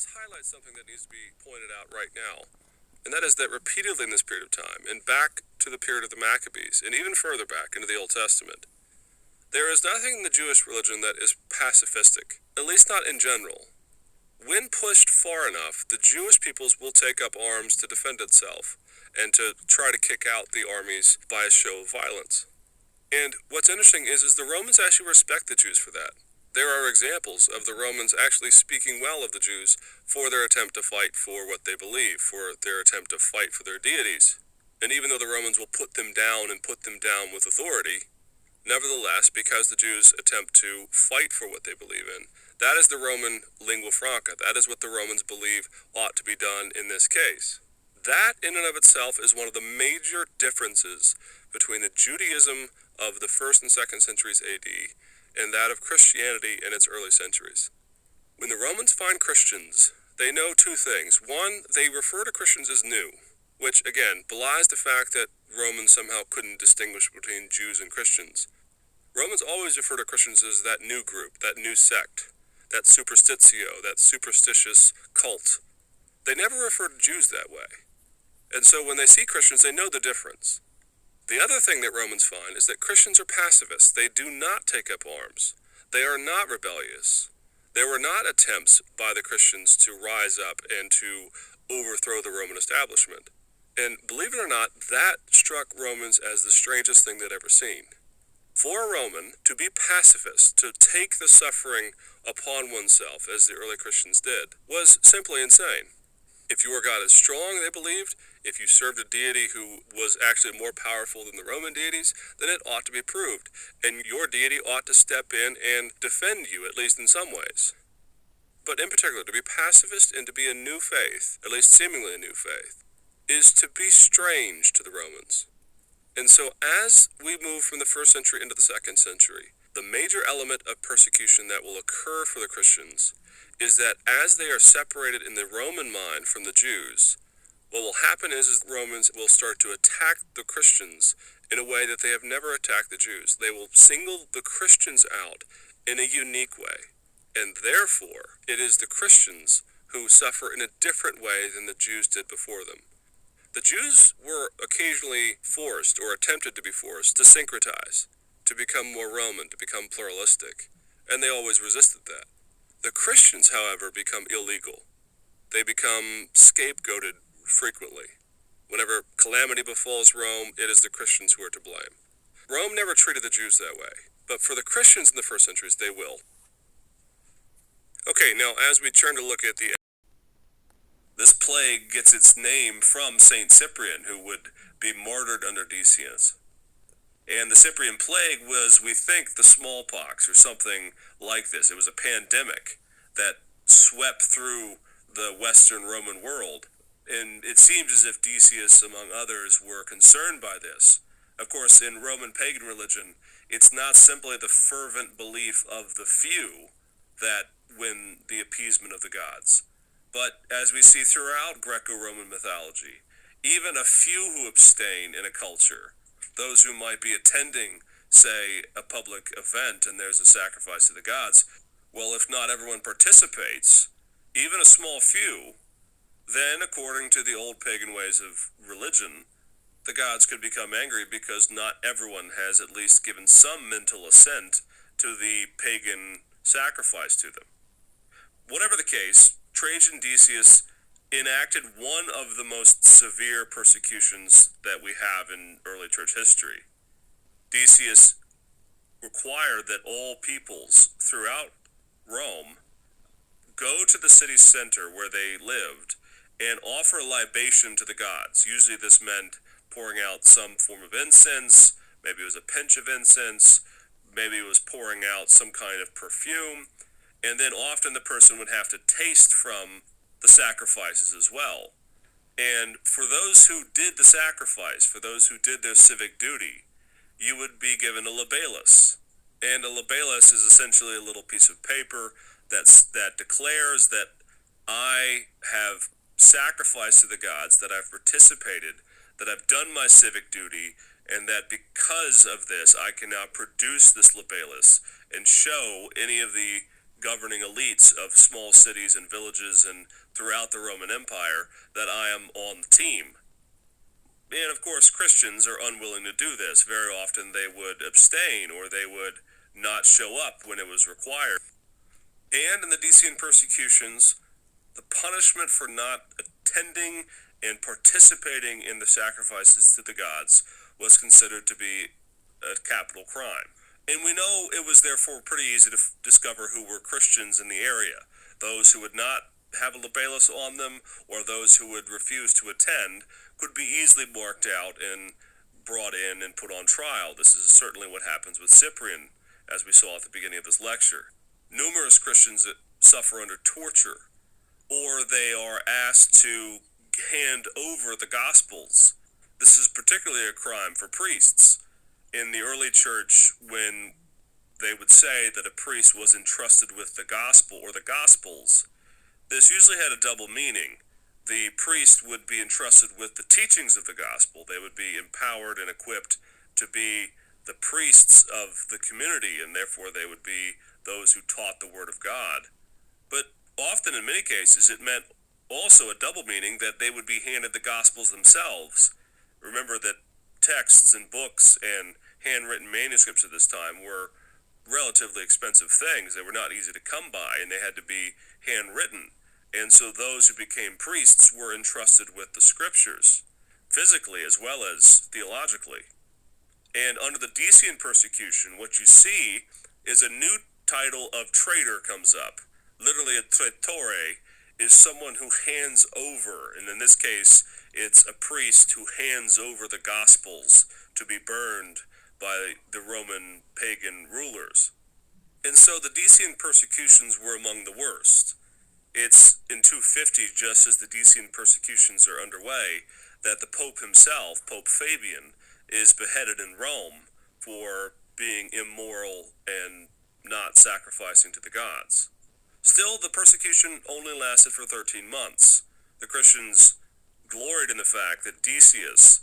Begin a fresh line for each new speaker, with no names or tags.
this highlights something that needs to be pointed out right now, and that is that repeatedly in this period of time, and back to the period of the Maccabees, and even further back into the Old Testament, there is nothing in the Jewish religion that is pacifistic, at least not in general. When pushed far enough, the Jewish peoples will take up arms to defend itself, and to try to kick out the armies by a show of violence. And what's interesting is the Romans actually respect the Jews for that. There are examples of the Romans actually speaking well of the Jews for their attempt to fight for what they believe, for their attempt to fight for their deities. And even though the Romans will put them down and put them down with authority, nevertheless, because the Jews attempt to fight for what they believe in, that is the Roman lingua franca. That is what the Romans believe ought to be done in this case. That, in and of itself, is one of the major differences between the Judaism of the 1st and 2nd centuries AD and that of Christianity in its early centuries. When the Romans find Christians, they know two things. One, they refer to Christians as new, which, again, belies the fact that Romans somehow couldn't distinguish between Jews and Christians. Romans always refer to Christians as that new group, that new sect, that superstitio, that superstitious cult. They never refer to Jews that way. And so when they see Christians, they know the difference. The other thing that Romans find is that Christians are pacifists. They do not take up arms. They are not rebellious. There were not attempts by the Christians to rise up and to overthrow the Roman establishment. And believe it or not, that struck Romans as the strangest thing they'd ever seen. For a Roman to be pacifist, to take the suffering upon oneself, as the early Christians did, was simply insane. If your God is strong, they believed, if you served a deity who was actually more powerful than the Roman deities, then it ought to be proved, and your deity ought to step in and defend you, at least in some ways. But in particular, to be pacifist and to be a new faith, at least seemingly a new faith, is to be strange to the Romans. And so as we move from the 1st century into the 2nd century, the major element of persecution that will occur for the Christians is that as they are separated in the Roman mind from the Jews, what will happen is the Romans will start to attack the Christians in a way that they have never attacked the Jews. They will single the Christians out in a unique way. And therefore, it is the Christians who suffer in a different way than the Jews did before them. The Jews were occasionally forced, or attempted to be forced, to syncretize, to become more Roman, to become pluralistic, and they always resisted that. The Christians, however, become illegal. They become scapegoated frequently. Whenever calamity befalls Rome, it is the Christians who are to blame. Rome never treated the Jews that way, but for the Christians in the 1st centuries, they will. Okay, now as we turn to look at this plague gets its name from Saint Cyprian, who would be martyred under Decius. And the Cyprian plague was, we think, the smallpox or something like this. It was a pandemic that swept through the Western Roman world. And it seems as if Decius, among others, were concerned by this. Of course, in Roman pagan religion, it's not simply the fervent belief of the few that win the appeasement of the gods. But as we see throughout Greco-Roman mythology, even a few who abstain in a culture, those who might be attending, say, a public event and there's a sacrifice to the gods, well, if not everyone participates, even a small few, then according to the old pagan ways of religion, the gods could become angry because not everyone has at least given some mental assent to the pagan sacrifice to them. Whatever the case, Trajan Decius enacted one of the most severe persecutions that we have in early church history. Decius required that all peoples throughout Rome go to the city center where they lived and offer a libation to the gods. Usually this meant pouring out some form of incense, maybe it was a pinch of incense, maybe it was pouring out some kind of perfume, and then often the person would have to taste from the sacrifices as well. And for those who did the sacrifice, for those who did their civic duty, you would be given a labalis. And a labalis is essentially a little piece of paper that declares that I have sacrificed to the gods, that I've participated, that I've done my civic duty, and that because of this I can now produce this labalis and show any of the governing elites of small cities and villages and throughout the Roman Empire that I am on the team. And of course, Christians are unwilling to do this. Very often they would abstain or they would not show up when it was required. And in the Decian persecutions, the punishment for not attending and participating in the sacrifices to the gods was considered to be a capital crime. And we know it was therefore pretty easy to discover who were Christians in the area. Those who would not have a libellus on them or those who would refuse to attend could be easily marked out and brought in and put on trial. This is certainly what happens with Cyprian, as we saw at the beginning of this lecture. Numerous Christians that suffer under torture, or they are asked to hand over the Gospels. This is particularly a crime for priests. In the early church, when they would say that a priest was entrusted with the Gospel or the Gospels, this usually had a double meaning. The priest would be entrusted with the teachings of the Gospel. They would be empowered and equipped to be the priests of the community, and therefore they would be those who taught the Word of God. But often, in many cases, it meant also a double meaning that they would be handed the Gospels themselves. Remember that texts and books and handwritten manuscripts at this time were relatively expensive things. They were not easy to come by, and they had to be handwritten. And so those who became priests were entrusted with the Scriptures, physically as well as theologically. And under the Decian persecution, what you see is a new title of traitor comes up. Literally, a traitore is someone who hands over, and in this case, it's a priest who hands over the Gospels to be burned by the Roman pagan rulers. And so the Decian persecutions were among the worst. It's in 250, just as the Decian persecutions are underway, that the Pope himself, Pope Fabian, is beheaded in Rome for being immoral and not sacrificing to the gods. Still, the persecution only lasted for 13 months. The Christians gloried in the fact that Decius